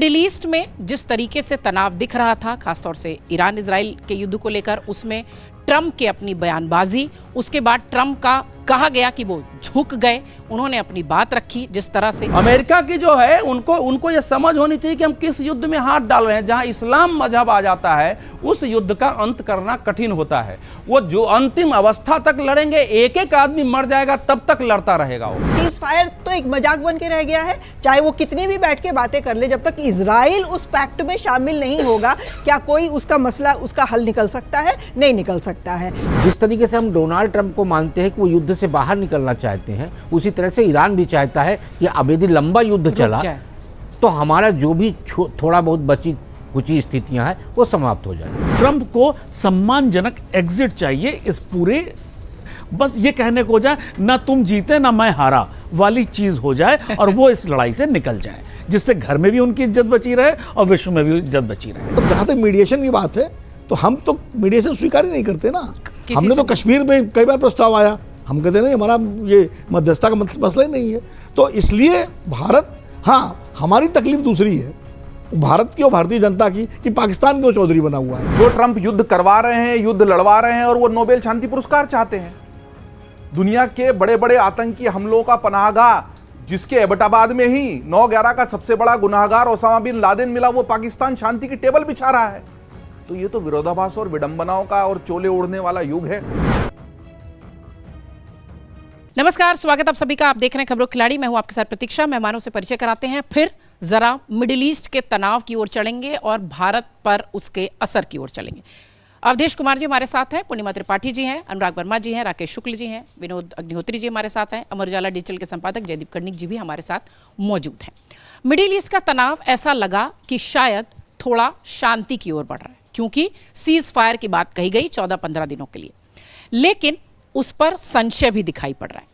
Middle east में जिस तरीके से तनाव दिख रहा था, खासतौर से ईरान इजराइल के युद्ध को लेकर, उसमें ट्रंप के अपनी बयानबाजी, उसके बाद ट्रंप का कहा गया कि वो झुक गए, उन्होंने अपनी बात रखी जिस तरह से। अमेरिका की जो है उनको ये समझ होनी चाहिए कि हम किस युद्ध में हाथ डाल रहे हैं। जहां इस्लाम मजहब आ जाता है उस युद्ध का अंत करना कठिन होता है। वो जो अंतिम अवस्था तक लड़ेंगे, एक एक आदमी मर जाएगा तब तक लड़ता रहेगा। वो सीज फायर तो एक मजाक बन के रह गया है, चाहे वो कितनी भी बैठ के बातें कर ले, जब तक इजराइल उस पैक्ट में शामिल नहीं होगा क्या कोई उसका मसला, उसका हल निकल सकता है? नहीं निकल सकता है। जिस तरीके से हम डोनाल्ड ट्रंप को मानते हैं कि वो युद्ध से बाहर निकलना चाहते हैं, उसी तरह से ईरान भी चाहता है कि अब यदि लंबा युद्ध चला तो हमारा जो भी थोड़ा बहुत बची कुछ स्थितियां हैं वो समाप्त हो जाए। ट्रंप को सम्मानजनक एग्जिट चाहिए इस पूरे, बस ये कहने को हो जाए ना तुम जीते ना मैं हारा वाली चीज हो जाए और वो इस लड़ाई से निकल जाए, जिससे घर में भी उनकी इज्जत बची रहे और विश्व में भी इज्जत बची रहे। तो जहाँ तक मीडिएशन की बात है तो हम तो मीडिएशन स्वीकार ही नहीं करते ना। हमने तो कश्मीर में कई बार प्रस्ताव आया, हम कहते नहीं हमारा ये मध्यस्थता का मसला ही नहीं है। तो इसलिए भारत, हाँ हमारी तकलीफ दूसरी है भारत की और भारतीय जनता की कि पाकिस्तान क्यों चौधरी बना हुआ है। जो ट्रंप युद्ध करवा रहे हैं, युद्ध लड़वा रहे हैं और वो नोबेल शांति पुरस्कार चाहते हैं। दुनिया के बड़े बड़े आतंकी हमलों का पनाहगाह, जिसके एबटाबाद में ही 9/11 का सबसे बड़ा गुनाहगार ओसामा बिन लादेन मिला, वो पाकिस्तान शांति की टेबल बिछा रहा है। तो ये तो विरोधाभास और विडंबनाओं का और चोले उड़ने वाला युग है। नमस्कार, स्वागत आप सभी का। आप देख रहे हैं खबरों खिलाड़ी। मैं हूं आपके साथ प्रतीक्षा। मेहमानों से परिचय कराते हैं, फिर जरा मिडिल ईस्ट के तनाव की ओर चलेंगे और भारत पर उसके असर की ओर चलेंगे। अवधेश कुमार जी हमारे साथ हैं, पूर्णिमा त्रिपाठी जी हैं, अनुराग वर्मा जी हैं, राकेश शुक्ल जी हैं, विनोद अग्निहोत्री जी हमारे साथ हैं, अमर उजाला डिजिटल के संपादक जयदीप कर्णिक जी भी हमारे साथ मौजूद हैं। मिडिल ईस्ट का तनाव ऐसा लगा कि शायद थोड़ा शांति की ओर बढ़ रहा है, क्योंकि सीज फायर की बात कही गई 14-15 दिनों के लिए, लेकिन उस पर संशय भी दिखाई पड़ रहा है।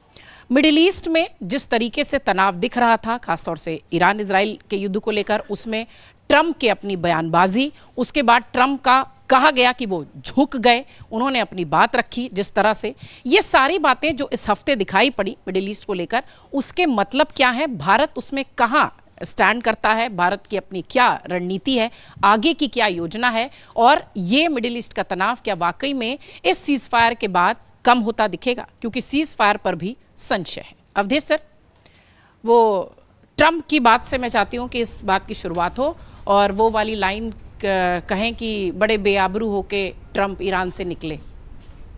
मिडिल ईस्ट में जिस तरीके से तनाव दिख रहा था, खासतौर से ईरान इजराइल के युद्ध को लेकर, उसमें ट्रंप के अपनी बयानबाजी, उसके बाद ट्रंप का कहा गया कि वो झुक गए, उन्होंने अपनी बात रखी जिस तरह से, ये सारी बातें जो इस हफ्ते दिखाई पड़ी मिडिल ईस्ट को लेकर, उसके मतलब क्या है, भारत उसमें कहाँ स्टैंड करता है, भारत की अपनी क्या रणनीति है, आगे की क्या योजना है, और ये मिडिल ईस्ट का तनाव क्या वाकई में इस सीज फायर के बाद कम होता दिखेगा, क्योंकि सीज फायर पर भी संशय है। अवधेश सर, वो ट्रंप की बात से मैं चाहती हूँ कि इस बात की शुरुआत हो और वो वाली लाइन कहें कि बड़े बेआबरू होके ट्रंप ईरान से निकले,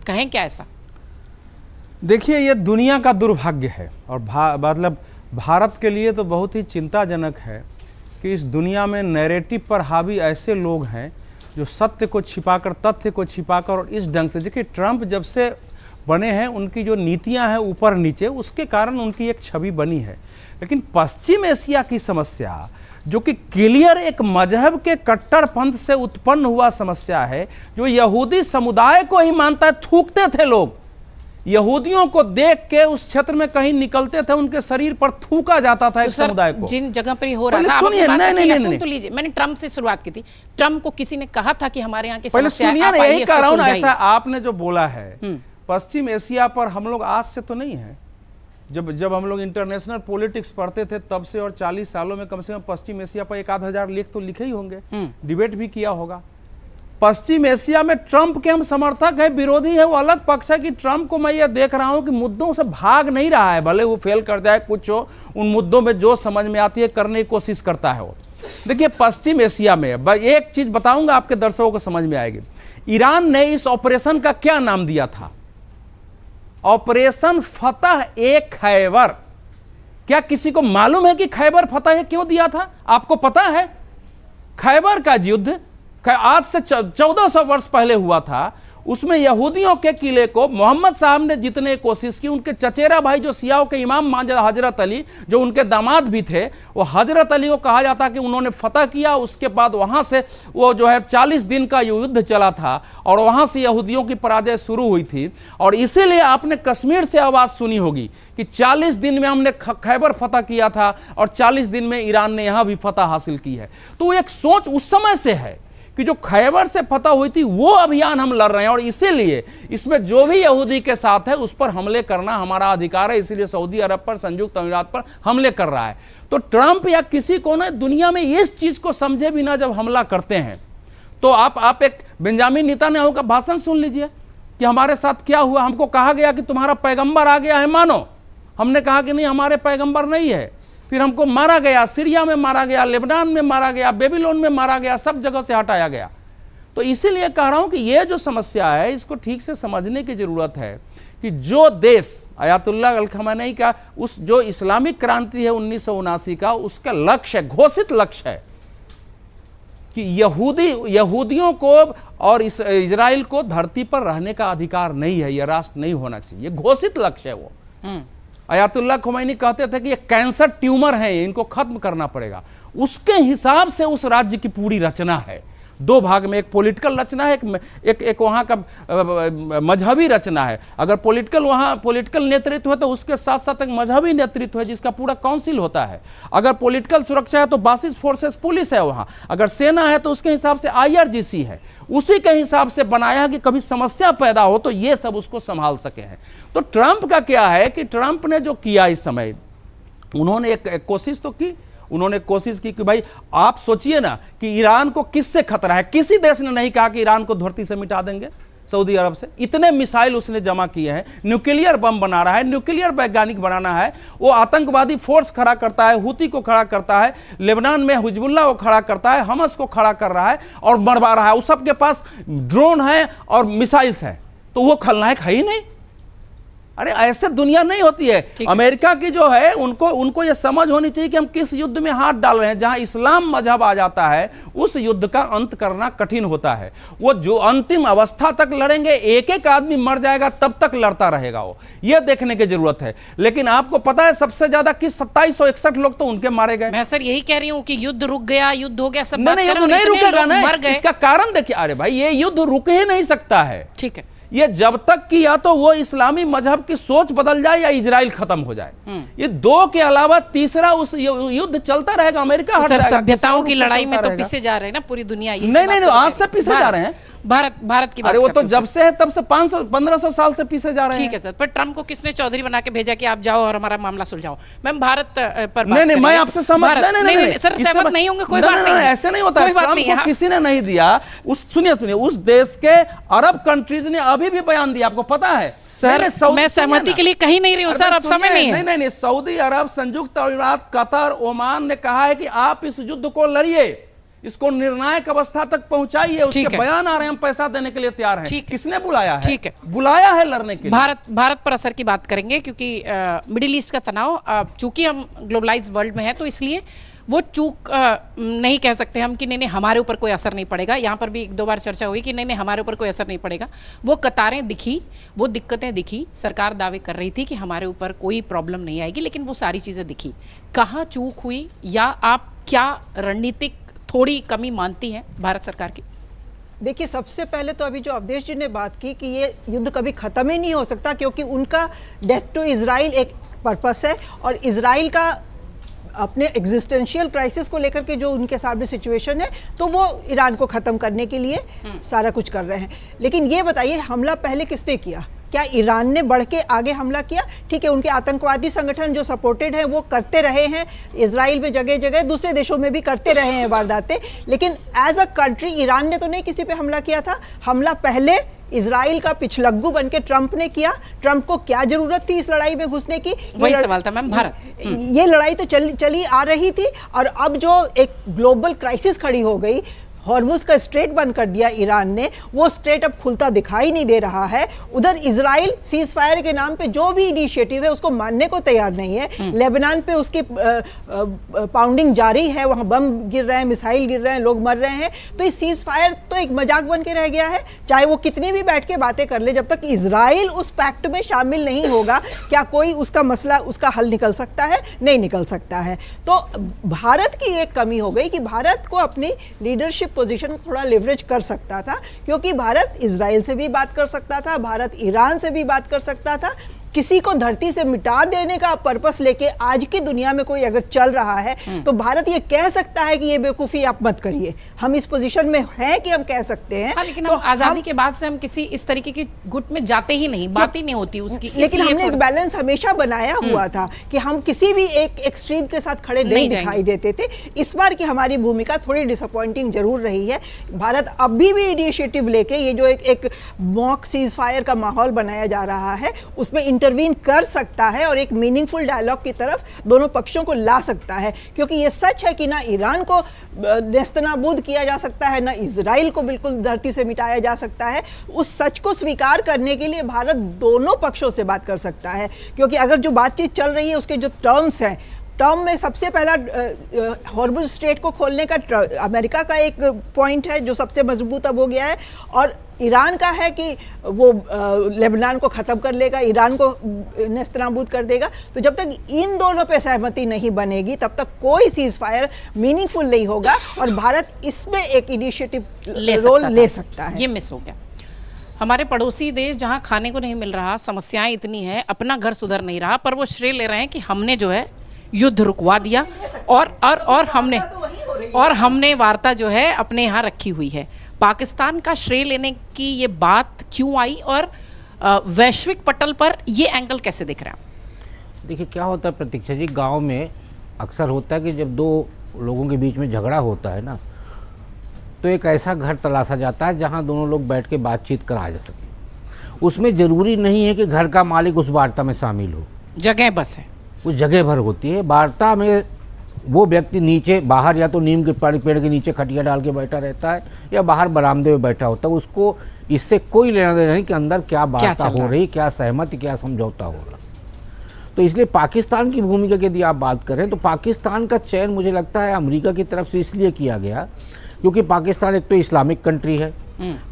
कहें क्या ऐसा? देखिए, ये दुनिया का दुर्भाग्य है और मतलब भारत के लिए तो बहुत ही चिंताजनक है कि इस दुनिया में नैरेटिव पर हावी ऐसे लोग हैं जो सत्य को छिपाकर, तथ्य को छिपाकर और इस ढंग से, देखिए ट्रंप जब से बने हैं उनकी जो नीतियां हैं ऊपर नीचे, उसके कारण उनकी एक छवि बनी है। लेकिन पश्चिम एशिया की समस्या, जो कि क्लियर एक मजहब के कट्टरपंथ से उत्पन्न हुआ समस्या है, जो यहूदी समुदाय को ही मानता है, थूकते थे लोग, यहूदियों को देख के उस क्षेत्र में कहीं निकलते थे, उनके शरीर पर थूका जाता था एक समुदाय को। जिन जगह पर हो रहा था, सुनिए, नहीं, तो लीजिए, मैंने ट्रंप से शुरुआत की थी। ट्रंप को किसी ने कहा था कि हमारे यहाँ की पहले समस्या है, सुनिए, यही कह रहा हूं ना, ऐसा आपने जो बोला है हम्म। पश्चिम एशिया पर हम लोग आज से तो नहीं है, जब हम लोग इंटरनेशनल पॉलिटिक्स पढ़ते थे तब से, और 40 सालों में कम से कम पश्चिम एशिया पर 1,000 लेख तो लिखे ही होंगे, डिबेट भी किया होगा। पश्चिम एशिया में ट्रंप के हम समर्थक हैं, विरोधी है वो अलग पक्ष है कि ट्रंप को मैं ये देख रहा हूं कि मुद्दों से भाग नहीं रहा है, भले वो फेल कर जाए कुछ हो, उन मुद्दों में जो समझ में आती है करने की कोशिश करता है वो। देखिए, पश्चिम एशिया में एक चीज बताऊंगा, आपके दर्शकों को समझ में आएगी। ईरान ने इस ऑपरेशन का क्या नाम दिया था? ऑपरेशन फतह-ए-खैबर। क्या किसी को मालूम है कि खैबर फतह क्यों दिया था? आपको पता है? खैबर का युद्ध आज से 1400 वर्ष पहले हुआ था। उसमें यहूदियों के किले को मोहम्मद साहब ने जीतने की कोशिश की। उनके चचेरा भाई जो सियाओं के इमाम हजरत अली, जो उनके दामाद भी थे, वो हजरत अली को कहा जाता कि उन्होंने फतह किया। उसके बाद वहाँ से वो जो है 40 दिन का युद्ध चला था और वहाँ से यहूदियों की पराजय शुरू हुई थी। और इसीलिए आपने कश्मीर से आवाज़ सुनी होगी कि 40 दिन में हमने खैबर फतह किया था और 40 दिन में ईरान ने यहाँ भी फतह हासिल की है। तो एक सोच उस समय से है कि जो खैबर से फतह हुई थी वो अभियान हम लड़ रहे हैं और इसीलिए इसमें जो भी यहूदी के साथ है उस पर हमले करना हमारा अधिकार है, इसीलिए सऊदी अरब पर, संयुक्त अमीरात पर हमले कर रहा है। तो ट्रंप या किसी को ना दुनिया में इस चीज को समझे बिना जब हमला करते हैं तो आप एक बेंजामिन नेतन्याहू का भाषण सुन लीजिए कि हमारे साथ क्या हुआ। हमको कहा गया कि तुम्हारा पैगंबर आ गया है, मानो। हमने कहा कि नहीं, हमारे पैगंबर नहीं है। फिर हमको मारा गया, सीरिया में मारा गया, लेबनान में मारा गया, बेबीलोन में मारा गया, सब जगह से हटाया गया। तो इसीलिए कह रहा हूं कि ये जो समस्या है इसको ठीक से समझने की जरूरत है कि जो देश अयातुल्लाह अल खamenei का उस जो इस्लामिक क्रांति है 1979 का, उसका लक्ष्य, घोषित लक्ष्य है कि यहूदियों को और इजराइल को धरती पर रहने का अधिकार नहीं है, यह राष्ट्र नहीं होना चाहिए, घोषित लक्ष्य है वो। अयातुल्लाह खamenei कहते थे कि ये कैंसर ट्यूमर है, इनको खत्म करना पड़ेगा। उसके हिसाब से उस राज्य की पूरी रचना है, दो भाग में, एक पॉलिटिकल रचना है, एक वहाँ का मजहबी रचना है। अगर वहाँ पॉलिटिकल नेतृत्व है तो उसके साथ साथ एक मजहबी नेतृत्व है जिसका पूरा काउंसिल होता है। अगर पॉलिटिकल सुरक्षा है तो बासिस फोर्सेस पुलिस है वहाँ। अगर सेना है तो उसके हिसाब से IRGC है, उसी के हिसाब से बनाया है कि कभी समस्या पैदा हो तो ये सब उसको संभाल सके हैं। तो ट्रंप का क्या है कि ट्रंप ने जो किया इस समय, उन्होंने एक कोशिश तो की, उन्होंने कोशिश की कि भाई आप सोचिए ना कि ईरान को किससे खतरा है। किसी देश ने नहीं कहा कि ईरान को धरती से मिटा देंगे, सऊदी अरब से। इतने मिसाइल उसने जमा किए हैं, न्यूक्लियर बम बना रहा है, न्यूक्लियर वैज्ञानिक बनाना है, वो आतंकवादी फोर्स खड़ा करता है, हुती को खड़ा करता है, लेबनान में हिजबुल्लाह को खड़ा करता है, हमस को खड़ा कर रहा है और मरवा रहा है। उस सबके पास ड्रोन है और मिसाइल्स है, तो वो खलनायक है ही नहीं। अरे ऐसे दुनिया नहीं होती है। अमेरिका की जो है उनको ये समझ होनी चाहिए कि हम किस युद्ध में हाथ डाल रहे हैं। जहां इस्लाम मजहब आ जाता है उस युद्ध का अंत करना कठिन होता है। वो जो अंतिम अवस्था तक लड़ेंगे, एक एक आदमी मर जाएगा तब तक लड़ता रहेगा, वो ये देखने की जरूरत है। लेकिन आपको पता है सबसे ज्यादा किस 2761 लोग तो उनके मारे गए। मैं सर यही कह रही हूँ कि युद्ध रुक गया, युद्ध हो गया, सब नहीं, युद्ध नहीं रुकेगा ना, इसका कारण देखिए। अरे भाई ये युद्ध रुक ही नहीं सकता है। ठीक है, ये जब तक कि या तो वो इस्लामी मजहब की सोच बदल जाए या इजराइल खत्म हो जाए, ये दो के अलावा तीसरा उस युद्ध चलता रहेगा। अमेरिका हट जाएगा, सभ्यताओं की लड़ाई में तो पिसे जा रहे हैं ना पूरी दुनिया। नहीं, आज से पिसे जा रहे हैं। भारत की बात, अरे वो तो जब से है तब से 500-1500 साल से पीछे जा रहे हैं। ठीक है सर, पर ट्रंप को किसने चौधरी बना के भेजा कि आप जाओ और हमारा मामला सुलझाओ? मैम भारत पर नहीं, मैं आपसे सहमत नहीं सर, सहमत नहीं होंगे, कोई बात नहीं, ऐसे नहीं होता है। ट्रंप को किसी ने नहीं दिया। सुनिए, उस देश के अरब कंट्रीज ने अभी भी बयान दिया, आपको पता है सर। मैं सहमति के लिए कहीं नहीं रही हूँ सर, अब समय नहीं है। नहीं, सऊदी अरब, संयुक्त अमीरात, कतर, ओमान ने कहा है कि आप इस युद्ध को लड़िए, इसको निर्णायक अवस्था तक पहुंचाइए। उसके बयान आ रहे हैं, हम पैसा देने के लिए तैयार हैं। किसने बुलाया है? ठीक है, बुलाया है लड़ने के लिए। भारत पर असर की बात करेंगे क्योंकि मिडिल ईस्ट का तनाव, चूंकि हम ग्लोबलाइज वर्ल्ड में है तो इसलिए वो चूक नहीं कह सकते हम कि नहीं हमारे ऊपर कोई असर नहीं पड़ेगा। यहाँ पर भी एक दो बार चर्चा हुई कि नहीं हमारे ऊपर कोई असर नहीं पड़ेगा। वो कतारें दिखी, वो दिक्कतें दिखी, सरकार दावे कर रही थी कि हमारे ऊपर कोई प्रॉब्लम नहीं आएगी, लेकिन वो सारी चीज़ें दिखी। कहाँ चूक हुई, या आप क्या रणनीतिक थोड़ी कमी मानती हैं भारत सरकार की? देखिए, सबसे पहले तो अभी जो अवधेश जी ने बात की कि ये युद्ध कभी ख़त्म ही नहीं हो सकता, क्योंकि उनका डेथ टू इजराइल एक पर्पस है और इजराइल का अपने एग्जिस्टेंशियल क्राइसिस को लेकर के जो उनके सामने सिचुएशन है, तो वो ईरान को ख़त्म करने के लिए सारा कुछ कर रहे हैं। लेकिन ये बताइए, हमला पहले किसने किया? क्या ईरान ने बढ़ के आगे हमला किया? ठीक है, उनके आतंकवादी संगठन जो सपोर्टेड हैं वो करते रहे हैं, इजराइल में जगह जगह, दूसरे देशों में भी करते रहे हैं वारदातें, लेकिन एज अ कंट्री ईरान ने तो नहीं किसी पे हमला किया था। हमला पहले इजराइल का पिछलग्गू बनके ट्रंप ने किया। ट्रंप को क्या जरूरत थी इस लड़ाई में घुसने की? वही सवाल था मैम। भारत ये लड़ाई तो चली आ रही थी, और अब जो एक ग्लोबल क्राइसिस खड़ी हो गई, हॉर्मुज का स्ट्रेट बंद कर दिया ईरान ने, वो स्ट्रेट अब खुलता दिखाई नहीं दे रहा है। उधर इजराइल सीज फायर के नाम पे जो भी इनिशिएटिव है उसको मानने को तैयार नहीं है। लेबनान पे उसकी पाउंडिंग जारी है, वहाँ बम गिर रहे हैं, मिसाइल गिर रहे हैं, लोग मर रहे हैं। तो इस सीज फायर तो एक मजाक बन के रह गया है, चाहे वो कितनी भी बैठ के बातें कर ले। जब तक इजराइल उस पैक्ट में शामिल नहीं होगा, क्या कोई उसका मसला, उसका हल निकल सकता है? नहीं निकल सकता है। तो भारत की एक कमी हो गई कि भारत को अपनी लीडरशिप पोजीशन थोड़ा लेवरेज कर सकता था, क्योंकि भारत इजराइल से भी बात कर सकता था, भारत ईरान से भी बात कर सकता था, किसी को धरती से मिटा देने का पर्पस लेके आज की दुनिया में कोई अगर चल रहा है तो भारत ये कह सकता है कि ये बेवकूफ़ी आप मत करिए। हम इस पोजीशन में हैं कि हम कह सकते हैं। हाँ, लेकिन तो आजादी के बाद से हम किसी इस तरीके की गुट में जाते ही नहीं, बात ही नहीं होती उसकी। लेकिन हमने एक बैलेंस हमेशा बनाया हुआ था कि हम किसी भी एक एक्सट्रीम के साथ खड़े नहीं दिखाई देते थे। इस बार की हमारी भूमिका थोड़ी डिसअपॉइंटिंग जरूर रही है। भारत अभी भी इनिशिएटिव लेके ये जो एक मॉक सीज फायर का माहौल बनाया जा रहा है उसमें इंटरवीन कर सकता है और एक मीनिंगफुल डायलॉग की तरफ दोनों पक्षों को ला सकता है, क्योंकि ये सच है कि ना ईरान को नेस्तनाबूद किया जा सकता है, ना इजराइल को बिल्कुल धरती से मिटाया जा सकता है। उस सच को स्वीकार करने के लिए भारत दोनों पक्षों से बात कर सकता है, क्योंकि अगर जो बातचीत चल रही है उसके जो टर्म्स हैं, टर्म में सबसे पहला हॉर्मुज़ स्ट्रेट को खोलने का अमेरिका का एक पॉइंट है जो सबसे मजबूत अब हो गया है, और ईरान का है कि वो लेबनान को ख़त्म कर लेगा, ईरान को नेस्तनाबूद कर देगा। तो जब तक इन दोनों पे सहमति नहीं बनेगी तब तक कोई सीज फायर मीनिंगफुल नहीं होगा और भारत इसमें एक इनिशिएटिव रोल ले सकता है। ये मिस हो गया। हमारे पड़ोसी देश जहां खाने को नहीं मिल रहा, समस्याएं इतनी हैं, अपना घर सुधर नहीं रहा, पर वो श्रेय ले रहे हैं कि हमने जो है युद्ध रुकवा दिया और हमने वार्ता जो है अपने यहाँ रखी हुई है। पाकिस्तान का श्रेय लेने की ये बात क्यों आई और वैश्विक पटल पर ये एंगल कैसे दिख रहा है? देखिए क्या होता है प्रतीक्षा जी, गांव में अक्सर होता है कि जब दो लोगों के बीच में झगड़ा होता है ना, तो एक ऐसा घर तलाशा जाता है जहां दोनों लोग बैठ के बातचीत करा जा सके। उसमें ज़रूरी नहीं है कि घर का मालिक उस वार्ता में शामिल हो, जगह बस है, कुछ जगह भर होती है। वार्ता में वो व्यक्ति नीचे बाहर या तो नीम के पेड़ के नीचे खटिया डाल के बैठा रहता है या बाहर बरामदे में बैठा होता है, उसको इससे कोई लेना देना नहीं कि अंदर क्या वार्ता हो रही, क्या सहमति, क्या समझौता हो रहा। तो इसलिए पाकिस्तान की भूमिका की यदि आप बात करें तो पाकिस्तान का चयन मुझे लगता है अमेरिका की तरफ से इसलिए किया गया क्योंकि पाकिस्तान एक तो इस्लामिक कंट्री है,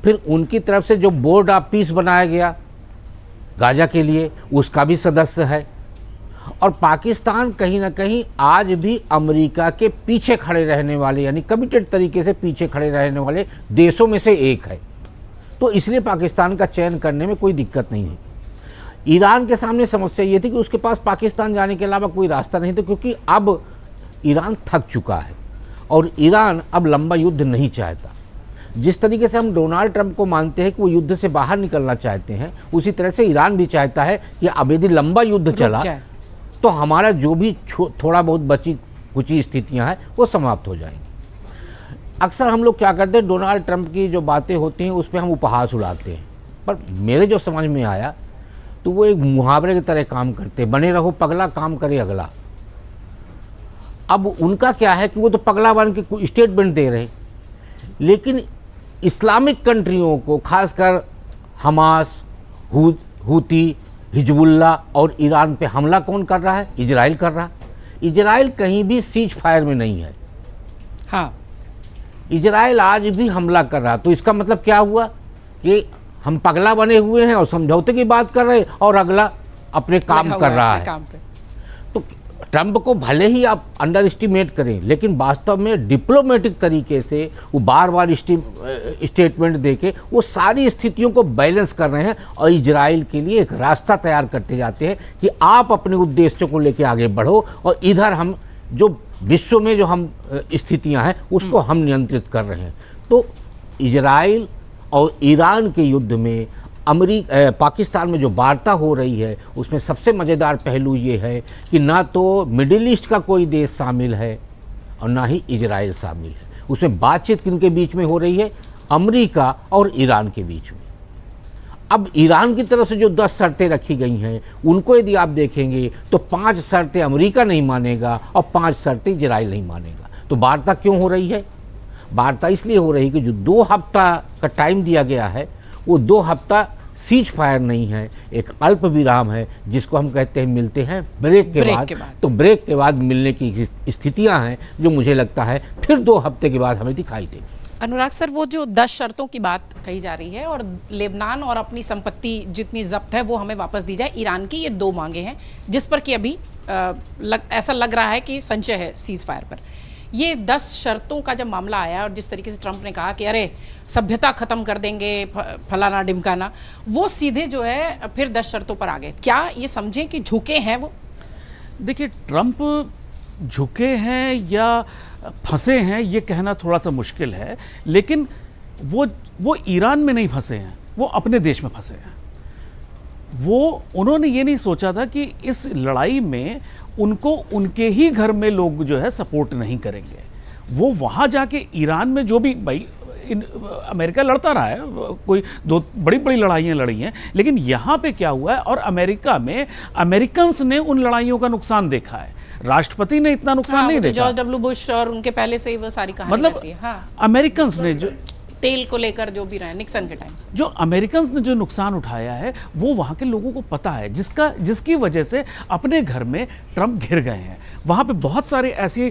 फिर उनकी तरफ से जो बोर्ड ऑफ पीस बनाया गया गाजा के लिए उसका भी सदस्य है, और पाकिस्तान कहीं ना कहीं आज भी अमेरिका के पीछे खड़े रहने वाले यानी कमिटेड तरीके से पीछे खड़े रहने वाले देशों में से एक है। तो इसलिए पाकिस्तान का चयन करने में कोई दिक्कत नहीं है। ईरान के सामने समस्या ये थी कि उसके पास पाकिस्तान जाने के अलावा कोई रास्ता नहीं था, क्योंकि अब ईरान थक चुका है और ईरान अब लंबा युद्ध नहीं चाहता। जिस तरीके से हम डोनाल्ड ट्रंप को मानते हैं कि वो युद्ध से बाहर निकलना चाहते हैं, उसी तरह से ईरान भी चाहता है कि अब यदि लंबा युद्ध चला तो हमारा जो भी थोड़ा बहुत बची कुची स्थितियां हैं वो समाप्त हो जाएंगी। अक्सर हम लोग क्या करते हैं, डोनाल्ड ट्रंप की जो बातें होती हैं उस पर हम उपहास उड़ाते हैं, पर मेरे जो समझ में आया तो वो एक मुहावरे की तरह काम करते हैं, बने रहो पगला काम करे अगला। अब उनका क्या है कि वो तो पगला बन के स्टेटमेंट दे रहे, लेकिन इस्लामिक कंट्रियों को खासकर हमास, हूती, हिजबुल्ला और ईरान पे हमला कौन कर रहा है? इजराइल कर रहा है। इजराइल कहीं भी सीज फायर में नहीं है। हाँ, इजराइल आज भी हमला कर रहा है। तो इसका मतलब क्या हुआ कि हम पगला बने हुए हैं और समझौते की बात कर रहे हैं और अगला अपने काम कर रहा है। तो ट्रंप को भले ही आप अंडर एस्टिमेट करें, लेकिन वास्तव में डिप्लोमेटिक तरीके से वो बार बार स्टेटमेंट देके वो सारी स्थितियों को बैलेंस कर रहे हैं और इजराइल के लिए एक रास्ता तैयार करते जाते हैं कि आप अपने उद्देश्यों को लेके आगे बढ़ो और इधर हम जो विश्व में जो हम स्थितियां हैं उसको हम नियंत्रित कर रहे हैं। तो इजराइल और ईरान के युद्ध में पाकिस्तान में जो वार्ता हो रही है उसमें सबसे मज़ेदार पहलू ये है कि ना तो मिडिल ईस्ट का कोई देश शामिल है और ना ही इजराइल शामिल है। उसमें बातचीत किनके बीच में हो रही है? अमेरिका और ईरान के बीच में। अब ईरान की तरफ से जो 10 शर्तें रखी गई हैं उनको यदि आप देखेंगे तो 5 शर्तें अमेरिका नहीं मानेगा और 5 शर्तें इजराइल नहीं मानेगा। तो वार्ता क्यों हो रही है? वार्ता इसलिए हो रही है कि जो 2 हफ्ता का टाइम दिया गया है वो 2 हफ्ता सीज फायर नहीं है, एक अल्प विराम है जिसको हम कहते हैं मिलते हैं ब्रेक के बाद। तो ब्रेक के बाद मिलने की स्थितियां हैं जो मुझे लगता है फिर 2 हफ्ते के बाद हमें दिखाई देगी। अनुराग सर, वो जो 10 शर्तों की बात कही जा रही है और लेबनान और अपनी संपत्ति जितनी जब्त है वो हमें वापस दी जाए, ईरान की ये 2 मांगे हैं जिस पर कि अभी ऐसा लग रहा है कि संशय है सीज फायर पर। ये 10 शर्तों का जब मामला आया और जिस तरीके से ट्रंप ने कहा कि अरे सभ्यता खत्म कर देंगे फलाना ढिमकाना, वो सीधे जो है फिर 10 शर्तों पर आ गए। क्या ये समझें कि झुके हैं वो? देखिए, ट्रंप झुके हैं या फंसे हैं ये कहना थोड़ा सा मुश्किल है, लेकिन वो ईरान में नहीं फंसे हैं, वो अपने देश में फंसे हैं। उन्होंने ये नहीं सोचा था कि इस लड़ाई में उनको उनके ही घर में लोग जो है सपोर्ट नहीं करेंगे। वो वहाँ जाके ईरान में जो भी भाई अमेरिका लड़ता रहा है, कोई 2 बड़ी बड़ी लड़ाइयाँ लड़ी हैं, लेकिन यहाँ पे क्या हुआ है, और अमेरिका में अमेरिकन्स ने उन लड़ाइयों का नुकसान देखा है, राष्ट्रपति ने इतना नुकसान नहीं देखा। जॉर्ज डब्ल्यू बुश और उनके पहले से ही वो सारी कहानी मतलब वैसी है। हाँ। अमेरिकन्स ने जो तेल को लेकर जो भी रहे निक्सन के टाइम से, जो अमेरिकन्स ने जो नुकसान उठाया है वो वहाँ के लोगों को पता है, जिसकी वजह से अपने घर में ट्रंप घिर गए हैं। वहाँ पे बहुत सारे ऐसे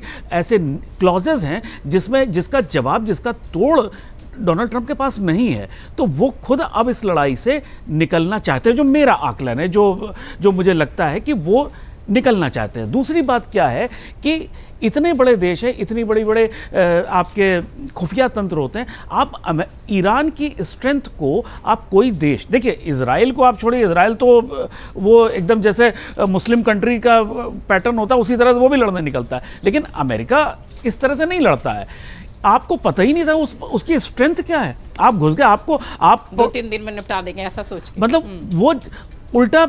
क्लॉजेज हैं जिसका जवाब, जिसका तोड़ डोनाल्ड ट्रंप के पास नहीं है। तो वो खुद अब इस लड़ाई से निकलना चाहते हैं, जो मेरा आकलन है, जो मुझे लगता है कि वो निकलना चाहते हैं। दूसरी बात क्या है कि इतने बड़े देश हैं, इतनी बड़े आपके खुफिया तंत्र होते हैं, आप ईरान की स्ट्रेंथ को आप कोई देश, देखिए इजराइल को आप छोड़िए, इजराइल तो वो एकदम जैसे मुस्लिम कंट्री का पैटर्न होता है उसी तरह से वो भी लड़ने निकलता है, लेकिन अमेरिका इस तरह से नहीं लड़ता है। आपको पता ही नहीं था उसकी स्ट्रेंथ क्या है, आप घुस गए, आप 2-3 दिन में निपटा देंगे ऐसा सोच के। मतलब वो उल्टा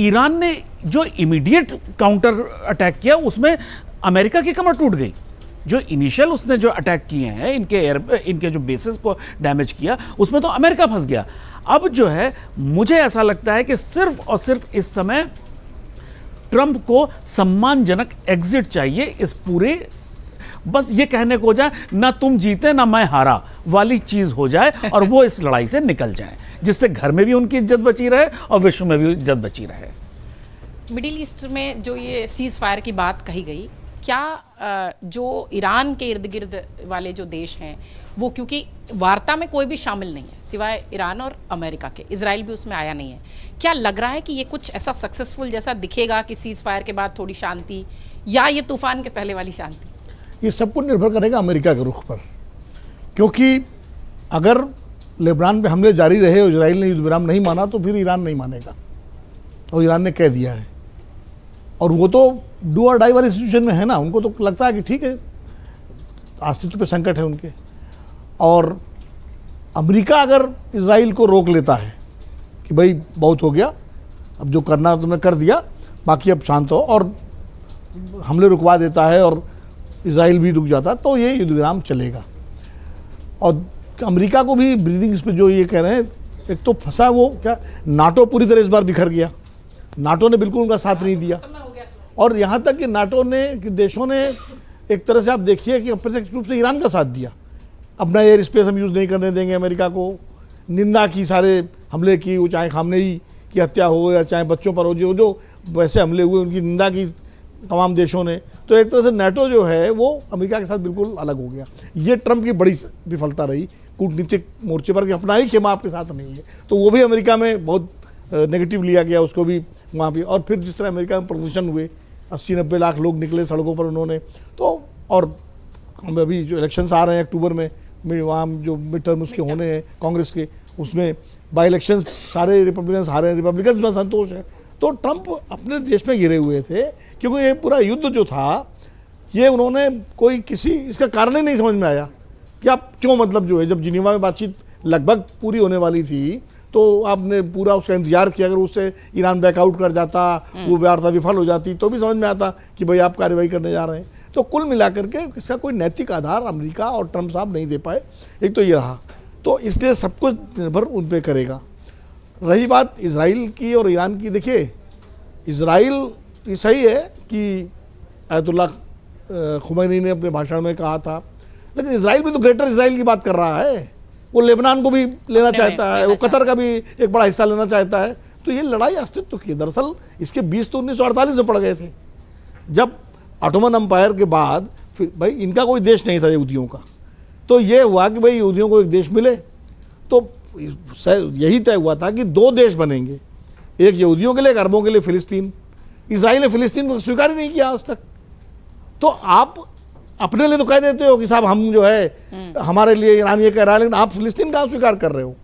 ईरान ने जो इमीडिएट काउंटर अटैक किया उसमें अमेरिका की कमर टूट गई। जो इनिशियल उसने जो अटैक किए हैं, इनके जो बेसिस को डैमेज किया, उसमें तो अमेरिका फंस गया। अब जो है मुझे ऐसा लगता है कि सिर्फ और सिर्फ इस समय ट्रंप को सम्मानजनक एग्जिट चाहिए इस पूरे, बस ये कहने को हो जाए ना तुम जीते ना मैं हारा वाली चीज हो जाए, और वो इस लड़ाई से निकल जाए, जिससे घर में भी उनकी इज्जत बची रहे और विश्व में भी इज्जत बची रहे। मिडिल ईस्ट में जो ये सीज फायर की बात कही गई, क्या जो ईरान के इर्द गिर्द वाले जो देश हैं वो, क्योंकि वार्ता में कोई भी शामिल नहीं है सिवाय ईरान और अमेरिका के, इजराइल भी उसमें आया नहीं है, क्या लग रहा है कि ये कुछ ऐसा सक्सेसफुल जैसा दिखेगा कि सीज फायर के बाद थोड़ी शांति, या ये तूफान के पहले वाली शांति? ये सब कुछ निर्भर करेगा अमेरिका के रुख पर, क्योंकि अगर लेबनान पे हमले जारी रहे और इजराइल ने युद्ध विराम नहीं माना तो फिर ईरान नहीं मानेगा, और ईरान ने कह दिया है, और वो तो डू और डाई वाली सिचुएशन में है ना। उनको तो लगता है कि ठीक है, अस्तित्व पे संकट है उनके, और अमेरिका अगर इजराइल को रोक लेता है कि भाई बहुत हो गया, अब जो करना तुमने कर दिया, बाकी अब शांत हो, और हमले रुकवा देता है और इजराइल भी रुक जाता, तो ये युद्ध विराम चलेगा। और अमेरिका को भी ब्रीदिंग पे जो ये कह रहे हैं, एक तो फंसा वो क्या, नाटो पूरी तरह इस बार बिखर गया, नाटो ने बिल्कुल उनका साथ नहीं दिया, और यहाँ तक कि नाटो ने कि देशों ने एक तरह से आप देखिए कि अप्रत्यक्ष रूप से ईरान का साथ दिया। अपना एयर स्पेस हम यूज़ नहीं करने देंगे अमेरिका को, निंदा की सारे हमले की, वो चाहे खामनेई की हत्या हो या चाहे बच्चों पर हो, जो वैसे हमले हुए उनकी निंदा की तमाम देशों ने। तो एक तरह से नाटो जो है वो अमेरिका के साथ बिल्कुल अलग हो गया। ये ट्रंप की बड़ी विफलता रही कूटनीतिक मोर्चे पर कि अपना ही खेमा आपके साथ नहीं है, तो वो भी अमेरिका में बहुत नेगेटिव लिया गया उसको भी वहाँ भी। और फिर जिस तरह अमेरिका में प्रदर्शन हुए, 80-90 लाख लोग निकले सड़कों पर उन्होंने, तो और अभी जो इलेक्शंस आ रहे हैं अक्टूबर में, वहाँ जो मिड टर्म उसके होने हैं कांग्रेस के, उसमें बाई इलेक्शंस सारे रिपब्लिकन्स हारे हैं, रिपब्लिकन्स में संतोष है। तो ट्रंप अपने देश में गिरे हुए थे, क्योंकि ये पूरा युद्ध जो था ये उन्होंने कोई किसी इसका कारण ही नहीं समझ में आया कि आप क्यों, मतलब जो है जब जिनेवा में बातचीत लगभग पूरी होने वाली थी तो आपने पूरा उसका इंतजार किया। अगर उससे ईरान बैकआउट कर जाता, वो वार्ता विफल हो जाती, तो भी समझ में आता कि भाई आप कार्रवाई करने जा रहे हैं। तो कुल मिलाकर के इसका कोई नैतिक आधार अमेरिका और ट्रंप साहब नहीं दे पाए, एक तो ये रहा। तो इसलिए सब कुछ निर्भर उन पर करेगा। रही बात इजराइल की और ईरान की, देखिए इजराइल ये सही है कि अयतुल्लाह खुमैनी ने अपने भाषण में कहा था, लेकिन इजराइल भी तो ग्रेटर इजराइल की बात कर रहा है, वो लेबनान को भी लेना चाहता है, वो कतर का भी एक बड़ा हिस्सा लेना चाहता है। तो ये लड़ाई अस्तित्व की, दरअसल इसके 20 तो 1948 में पड़ गए थे, जब ऑटोमन एम्पायर के बाद फिर भाई इनका कोई देश नहीं था यहूदियों का, तो ये हुआ कि भाई यहूदियों को एक देश मिले। तो यही तय हुआ था कि 2 देश बनेंगे, एक यहूदियों के लिए, एक अरबों के लिए फिलिस्तीन। इजराइल ने फिलिस्तीन को स्वीकार ही नहीं किया आज तक। तो आप अपने लिए तो कह देते हो कि साहब हम जो है हमारे लिए ईरान ये कह रहा है, लेकिन आप फिलिस्तीन कहाँ स्वीकार कर रहे हो?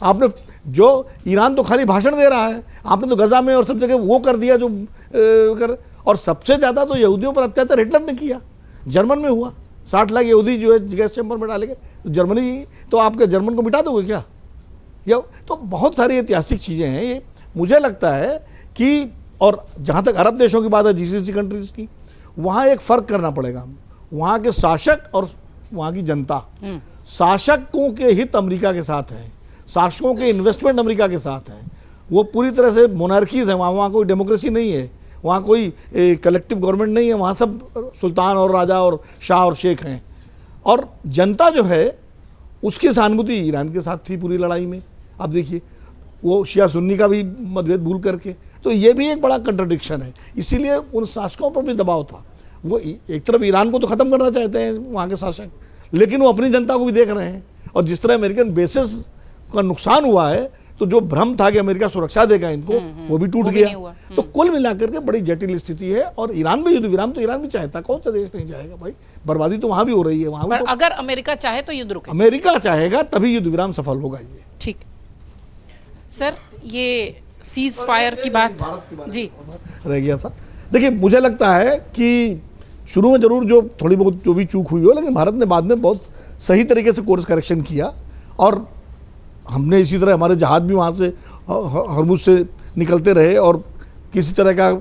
आपने जो ईरान तो खाली भाषण दे रहा है, आपने तो गजा में और सब जगह वो कर दिया जो कर। और सबसे ज़्यादा तो यहूदियों पर अत्याचार हिटलर ने किया, जर्मन में हुआ। 60 लाख यहूदी जो है गैस चैम्बर में डाले गए, तो जर्मनी तो आपके जर्मन को मिटा दोगे क्या? या तो बहुत सारी ऐतिहासिक चीज़ें हैं ये। मुझे लगता है कि, और जहाँ तक अरब देशों की बात है, जीसीसी कंट्रीज़ की, वहाँ एक फ़र्क करना पड़ेगा हम, वहाँ के शासक और वहाँ की जनता। शासकों के हित अमेरिका के साथ हैं, शासकों के इन्वेस्टमेंट अमेरिका के साथ हैं। वो पूरी तरह से मोनार्कीज है, वहाँ कोई डेमोक्रेसी नहीं है, वहाँ कोई कलेक्टिव गवर्नमेंट नहीं है, वहाँ सब सुल्तान और राजा और शाह और शेख हैं। और जनता जो है उसकी सहानुभूति ईरान के साथ थी पूरी लड़ाई में। अब देखिए वो शिया सुन्नी का भी मतभेद भूल करके, तो ये भी एक बड़ा कंट्रडिक्शन है। इसीलिए उन शासकों पर भी दबाव था। वो एक तरफ ईरान को तो ख़त्म करना चाहते हैं वहाँ के शासक, लेकिन वो अपनी जनता को भी देख रहे हैं। और जिस तरह अमेरिकन बेसिस का नुकसान हुआ है, तो जो भ्रम था कि अमेरिका सुरक्षा देगा इनको, वो भी टूट गया। तो कुल मिलाकर के बड़ी जटिल स्थिति है। और ईरान भी युद्ध विराम तो ईरान भी चाहता, कौन सा देश नहीं चाहेगा भाई? बर्बादी तो वहाँ भी हो रही है, वहाँ भी। तो अगर अमेरिका चाहे तो युद्ध रुके, अमेरिका चाहेगा तभी युद्ध विराम सफल होगा। ये ठीक। सर ये सीज फायर की बात जी रह गया था। देखिए मुझे लगता है कि शुरू में जरूर जो थोड़ी बहुत जो भी चूक हुई हो, लेकिन भारत ने बाद में बहुत सही तरीके से कोर्स करेक्शन किया। और हमने इसी तरह हमारे जहाज भी वहाँ से हरमुज से निकलते रहे, और किसी तरह का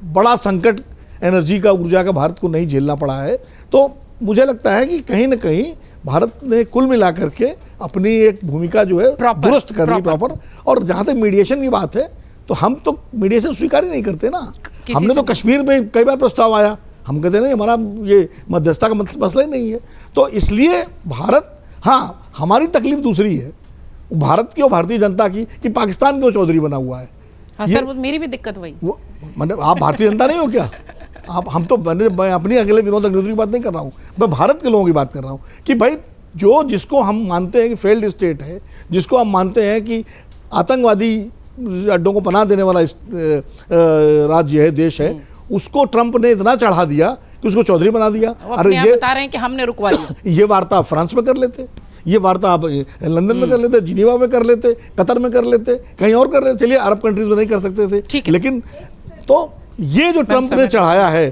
बड़ा संकट एनर्जी का, ऊर्जा का भारत को नहीं झेलना पड़ा है। तो मुझे लगता है कि कहीं ना कहीं भारत ने कुल मिलाकर के अपनी एक भूमिका जो है दुरुस्त कर ली, प्रॉपर। और जहाँ तक मीडिएशन की बात है, तो हम तो मीडिएशन स्वीकार ही नहीं करते ना। हमने तो कश्मीर में कई बार प्रस्ताव आया, हम कहते नहीं हमारा ये मध्यस्थता का मसला ही नहीं है। तो इसलिए भारत, हाँ हमारी तकलीफ दूसरी है भारत की और भारतीय जनता की, कि पाकिस्तान क्यों चौधरी बना हुआ है। हाँ सर, वो मेरी भी दिक्कत वही। मतलब आप भारतीय जनता नहीं हो क्या? आप, हम तो, मैं अपनी अकेले विनोद अग्निहोत्री की बात नहीं कर रहा हूँ, मैं भारत के लोगों की बात कर रहा हूँ कि भाई जो जिसको हम मानते हैं कि फेल्ड स्टेट है, जिसको हम मानते हैं कि आतंकवादी अड्डों को पनाह देने वाला राज्य है, देश है, उसको ट्रंप ने इतना चढ़ा दिया कि उसको चौधरी बना दिया। अरे ये बता रहे हैं कि हमने रुकवा दिया। ये वार्ता आप फ्रांस में कर लेते, ये वार्ता आप लंदन में कर लेते, जिनीवा में कर लेते, कतर में कर लेते, कहीं और कर लेते। चलिए अरब कंट्रीज में नहीं कर सकते थे, लेकिन तो ये जो ट्रंप ने चढ़ाया है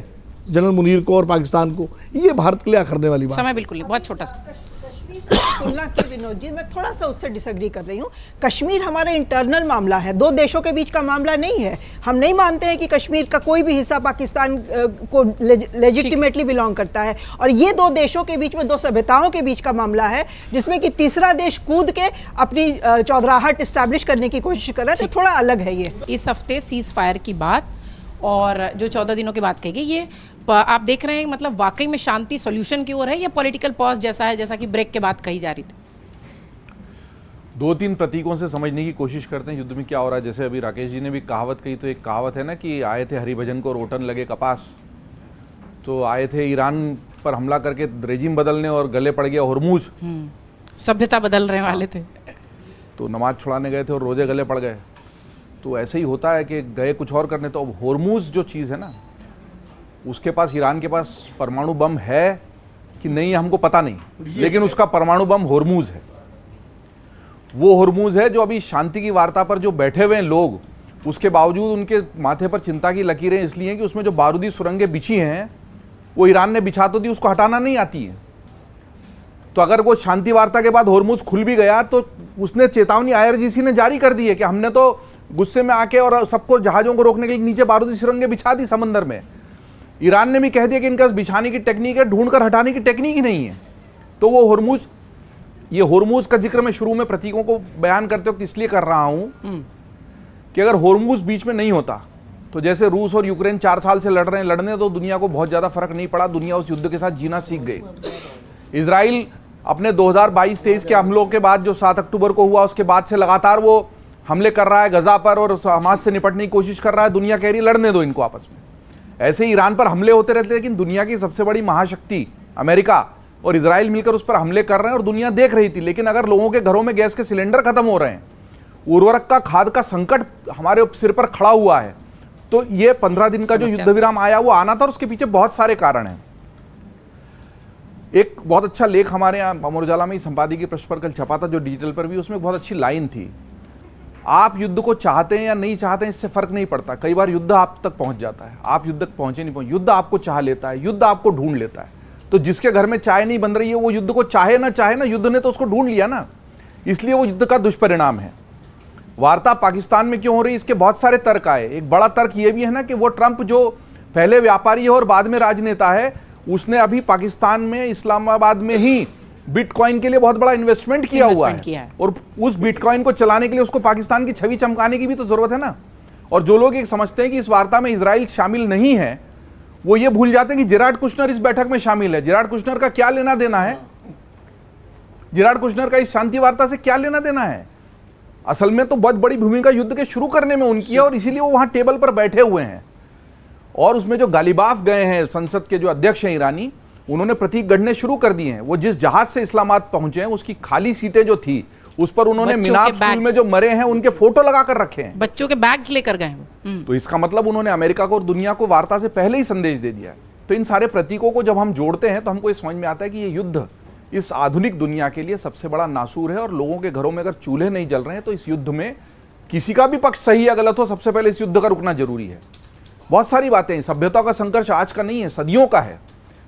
जनरल मुनीर को और पाकिस्तान को, ये भारत के लिए आखरने वाली बात। समय बिल्कुल नहीं, बहुत छोटा सा तुलना की विनोद जी, मैं थोड़ा सा उससे डिसएग्री कर रही हूँ। कश्मीर हमारा इंटरनल मामला है, दो देशों के बीच का मामला नहीं है। हम नहीं मानते हैं कि कश्मीर का कोई भी हिस्सा पाकिस्तान को लेजिटिमेटली बिलोंग करता है। और ये दो देशों के बीच में, दो सभ्यताओं के बीच का मामला है, जिसमें कि तीसरा देश कूद के अपनी चौधराहट इस्टेब्लिश करने की कोशिश कर रहा है। तो थोड़ा अलग है ये। इस हफ्ते सीज फायर की बात और जो 14 दिनों की बात कही गई, ये आप देख रहे हैं मतलब वाकई में शांति सॉल्यूशन की ओर है या पॉलिटिकल पॉज जैसा है, जैसा कि ब्रेक के बाद कही जा रही थी? दो तीन प्रतीकों से समझने की कोशिश करते हैं युद्ध में क्या हो रहा है। जैसे अभी राकेश जी ने भी कहावत कही, तो एक कहावत है ना कि आए थे हरिभजन को रोटन लगे कपास। तो आए थे ईरान पर हमला करके रेजिम बदलने और गले पड़ गया हुर्मुज। सभ्यता बदलने वाले थे, तो नमाज छुड़ाने गए थे और रोजे गले पड़ गए। तो ऐसे ही होता है कि गए कुछ और करने। तो अब हुर्मुज जो चीज़ है ना, उसके पास, ईरान के पास परमाणु बम है कि नहीं हमको पता नहीं, लेकिन उसका परमाणु बम हुर्मुज है। वो हुर्मुज है जो अभी शांति की वार्ता पर जो बैठे हुए हैं लोग, उसके बावजूद उनके माथे पर चिंता की लकीरें इसलिए कि उसमें जो बारूदी सुरंगें बिछी हैं वो ईरान ने बिछा तो दी, उसको हटाना नहीं आती है। तो अगर वो शांति वार्ता के बाद हुर्मुज खुल भी गया तो उसने चेतावनी IRGC ने जारी कर दी है कि हमने तो गुस्से में आके और सबको जहाज़ों को रोकने के लिए नीचे बारूदी सुरंगें बिछा दी समंदर में। ईरान ने भी कह दिया कि इनका बिछाने की टेक्निक है, ढूंढकर हटाने की टेक्निक ही नहीं है। तो वो हुर्मुज, ये हुर्मुज का जिक्र मैं शुरू में प्रतीकों को बयान करते वक्त इसलिए कर रहा हूं कि अगर हुर्मुज बीच में नहीं होता तो जैसे रूस और यूक्रेन 4 साल से लड़ रहे हैं, लड़ने तो दुनिया को बहुत ज़्यादा फर्क नहीं पड़ा। दुनिया उस युद्ध के साथ जीना सीख गई। इजराइल अपने 2022-23 के हमलों के बाद जो 7 अक्टूबर को हुआ, उसके बाद से लगातार वो हमले कर रहा है गजा पर और हमास से निपटने की कोशिश कर रहा है। दुनिया कह रही लड़ने दो इनको आपस में। ऐसे ही ईरान पर हमले होते रहते, लेकिन दुनिया की सबसे बड़ी महाशक्ति अमेरिका और इजराइल मिलकर उस पर हमले कर रहे हैं और दुनिया देख रही थी। लेकिन अगर लोगों के घरों में गैस के सिलेंडर खत्म हो रहे हैं, उर्वरक का, खाद का संकट हमारे सिर पर खड़ा हुआ है, तो ये 15 दिन का जो युद्ध विराम आया वो आना था और उसके पीछे बहुत सारे कारण हैं। एक बहुत अच्छा लेख हमारे यहाँ अमर उजाला में ही संपादकीय पृष्ठ पर कल छपा था, जो डिजिटल पर भी, उसमें बहुत अच्छी लाइन थी, आप युद्ध को चाहते हैं या नहीं चाहते हैं इससे फर्क नहीं पड़ता, कई बार युद्ध आप तक पहुंच जाता है, आप युद्ध तक पहुंचे नहीं पहुंचे, युद्ध आपको चाह लेता है, युद्ध आपको ढूंढ लेता है। तो जिसके घर में चाय नहीं बन रही है वो युद्ध को चाहे ना चाहे ना, युद्ध ने तो उसको ढूंढ लिया ना, इसलिए वो युद्ध का दुष्परिणाम है। वार्ता पाकिस्तान में क्यों हो रही है, इसके बहुत सारे तर्क आए। एक बड़ा तर्क ये भी है ना कि वो ट्रंप जो पहले व्यापारी है और बाद में राजनेता है, उसने अभी पाकिस्तान में इस्लामाबाद में ही बिटकॉइन के लिए बहुत बड़ा इन्वेस्टमेंट किया हुआ है, और उस बिटकॉइन को चलाने के लिए उसको पाकिस्तान की छवि चमकाने की भी तो जरूरत है ना। और जो लोग एक समझते हैं कि इस वार्ता में इजराइल शामिल नहीं है, वो ये भूल जाते हैं कि जेराड कुशनर इस बैठक में शामिल है। जेराड कुशनर का क्या लेना देना है, जेराड कुशनर का इस शांति वार्ता से क्या लेना देना है? असल में तो बहुत बड़ी भूमिका युद्ध के शुरू करने में उनकी है, और इसीलिए वो वहां टेबल पर बैठे हुए हैं। और उसमें जो गालिबाफ गए हैं संसद के जो अध्यक्ष हैं ईरानी, उन्होंने प्रतीक गढ़ने शुरू कर दिए हैं। वो जिस जहाज से इस्लामाबाद पहुंचे हैं उसकी खाली सीटें जो थी उस पर उन्होंने मिनाब स्कूल में जो मरे हैं उनके फोटो लगा कर रखे हैं, बच्चों के बैग्स लेकर गए वो। तो इसका मतलब उन्होंने अमेरिका को और दुनिया को वार्ता से पहले ही संदेश दे दिया है। तो इन सारे प्रतीकों को जब हम जोड़ते हैं तो हमको ये समझ में आता है कि ये युद्ध इस आधुनिक दुनिया के लिए सबसे बड़ा नासूर है, और लोगों के घरों में अगर चूल्हे नहीं जल रहे हैं तो इस युद्ध में किसी का भी पक्ष सही या गलत हो, सबसे पहले इस युद्ध का रुकना जरूरी है। बहुत सारी बातें हैं, सभ्यता का संघर्ष आज का नहीं है, सदियों का है,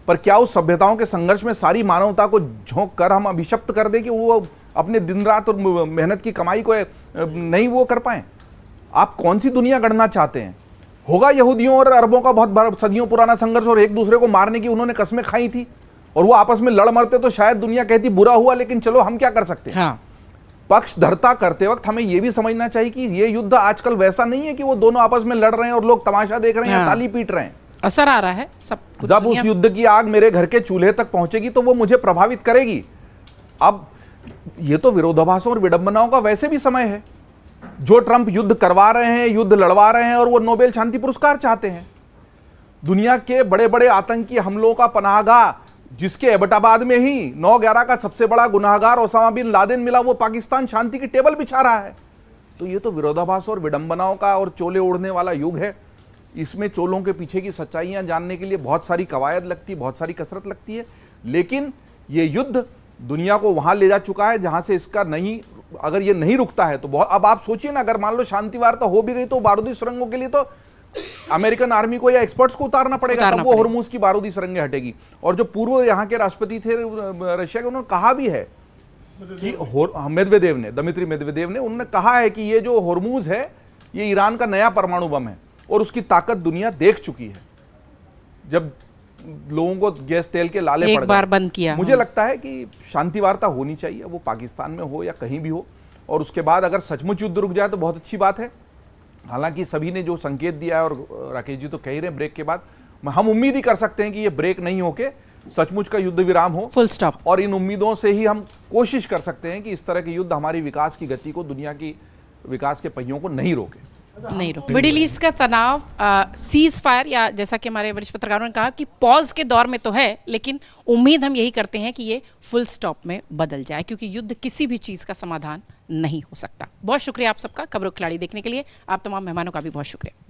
पर क्या उस सभ्यताओं के संघर्ष में सारी मानवता को झोंक कर हम अभिशप्त कर दें कि वो अपने दिन रात और मेहनत की कमाई को नहीं वो कर पाए? आप कौन सी दुनिया गढ़ना चाहते हैं? होगा यहूदियों और अरबों का बहुत सदियों पुराना संघर्ष, और एक दूसरे को मारने की उन्होंने कस्में खाई थी, और वो आपस में लड़ मरते तो शायद दुनिया कहती बुरा हुआ, लेकिन चलो हम क्या कर सकते हैं। हाँ। पक्षधरता करते वक्त हमें यह भी समझना चाहिए कि ये युद्ध आजकल वैसा नहीं है कि वो दोनों आपस में लड़ रहे हैं और लोग तमाशा देख रहे हैं या ताली पीट रहे हैं। असर आ रहा है सब कुछ। जब उस युद्ध की आग मेरे घर के चूल्हे तक पहुंचेगी तो वो मुझे प्रभावित करेगी। अब ये तो विरोधाभासों और विडंबनाओं का वैसे भी समय है। जो ट्रंप युद्ध करवा रहे हैं, युद्ध लड़वा रहे हैं, और वो नोबेल शांति पुरस्कार चाहते हैं। दुनिया के बड़े बड़े आतंकी हमलों का पनाहगाह, जिसके एबटाबाद में ही 9/11 का सबसे बड़ा गुनाहगार ओसामा बिन लादेन मिला, वो पाकिस्तान शांति की टेबल बिछा रहा है। तो ये तो विरोधाभास और विडंबनाओं का और चोले ओढ़ने वाला युग है। इसमें चोलों के पीछे की सच्चाइयां जानने के लिए बहुत सारी कवायद लगती है, बहुत सारी कसरत लगती है, लेकिन ये युद्ध दुनिया को वहां ले जा चुका है जहां से इसका नहीं, अगर ये नहीं रुकता है तो बहुत। अब आप सोचिए ना, अगर मान लो शांति वार्ता हो भी गई तो बारूदी सुरंगों के लिए तो अमेरिकन आर्मी को या एक्सपर्ट्स को उतारना पड़ेगा, तब वो होर्मुज की बारूदी सुरंगें हटेगी। और जो पूर्व यहाँ के राष्ट्रपति थे रशिया के, उन्होंने कहा भी है कि मेदवेदेव ने, दमित्री मेदवेदेव ने, उन्होंने कहा है कि ये जो होर्मुज है ये ईरान का नया परमाणु बम है, और उसकी ताकत दुनिया देख चुकी है। जब लोगों को गैस तेल के लाले पड़ गए, एक बार बंद किया। मुझे लगता है कि शांति वार्ता होनी चाहिए, वो पाकिस्तान में हो या कहीं भी हो, और उसके बाद अगर सचमुच युद्ध रुक जाए तो बहुत अच्छी बात है। हालांकि सभी ने जो संकेत दिया है, और राकेश जी तो कह ही रहे हैं ब्रेक के बाद, हम उम्मीद ही कर सकते हैं कि ये ब्रेक नहीं होके सचमुच का युद्ध विराम हो, फुल स्टॉप। और इन उम्मीदों से ही हम कोशिश कर सकते हैं कि इस तरह के युद्ध हमारी विकास की गति को, दुनिया की विकास के पहियों को नहीं रोके। मिडिल ईस्ट का तनाव सीज फायर, या जैसा कि हमारे वरिष्ठ पत्रकारों ने कहा कि पॉज के दौर में तो है, लेकिन उम्मीद हम यही करते हैं कि ये फुल स्टॉप में बदल जाए, क्योंकि युद्ध किसी भी चीज़ का समाधान नहीं हो सकता। बहुत शुक्रिया आप सबका खबरों खिलाड़ी देखने के लिए। आप तमाम मेहमानों का भी बहुत शुक्रिया।